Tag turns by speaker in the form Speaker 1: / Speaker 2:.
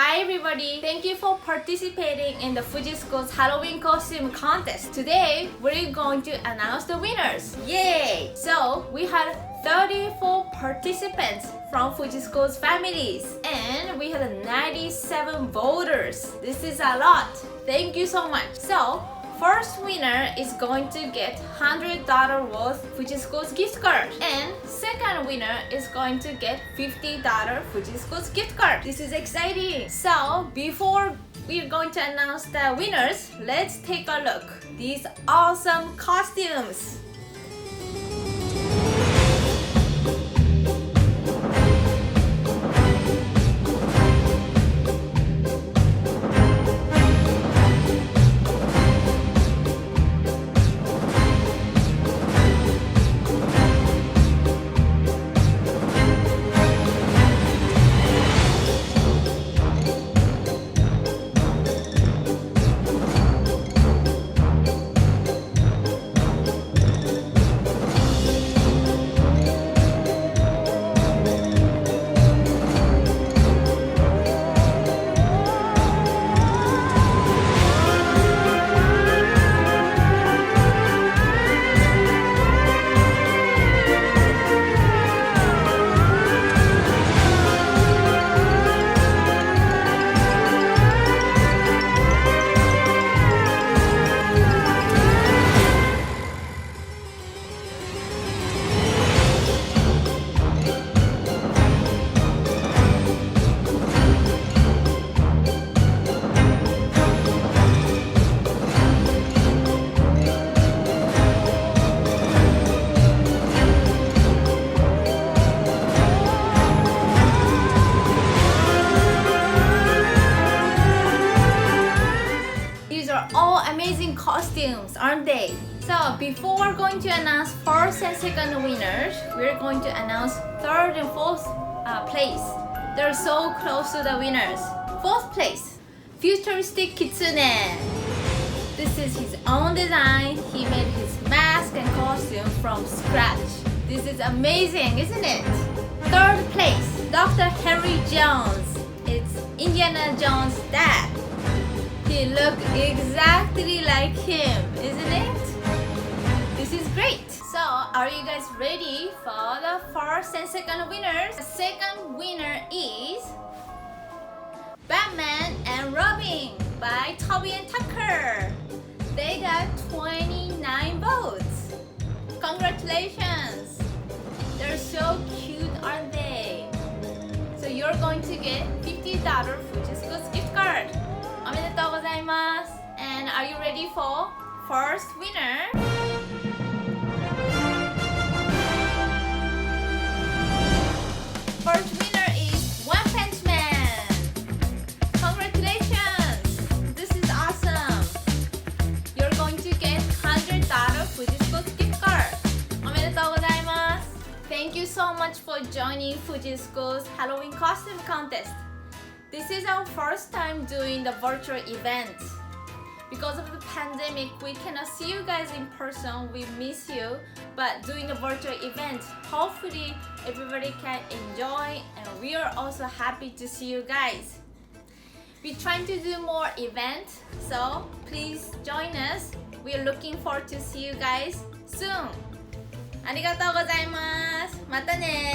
Speaker 1: Hi everybody! Thank you for participating in the FUJI School's Halloween costume contest. Today, we're going to announce the winners. Yay! So, we had 34 participants from FUJI School's families and we had 97 voters. This is a lot. Thank you so much. So, first winner is going to get $100 worth FUJI School's gift card, and second winner is going to get $50 FUJI School's gift card. This is exciting. So before we're going to announce the winners, let's take a look. These awesome costumes. All amazing costumes, aren't they? So before we're going to announce first and second winners, we're going to announce third and fourth place. They're so close to the winners. Fourth place, Futuristic Kitsune. This is his own design. He made his mask and costume from scratch. This is amazing, isn't it? Third place, Dr. Henry Jones. It's Indiana Jones' dad. He looks exactly like him, isn't it? This is great. So, are you guys ready for the first and second winners? The second winner is Batman and Robin by Toby and Tucker. They got 29 votes. Congratulations! They're so cute, aren't they? So you're going to get $50 FUJI School's gift card. おめでとうございます。And are you ready for first winner? First winner is One Punch Man. Congratulations! This is awesome. You're going to get $100 FUJI School's gift card. おめでとうございます。Thank you so much for joining FUJI School's Halloween costume contest. This is our first time doing the virtual event. Because of the pandemic, we cannot see you guys in person. We miss you. But doing the virtual event, hopefully everybody can enjoy, and we are also happy to see you guys. We're trying to do more events, so please join us. We are looking forward to see you guys soon. ありがとうございます。またね。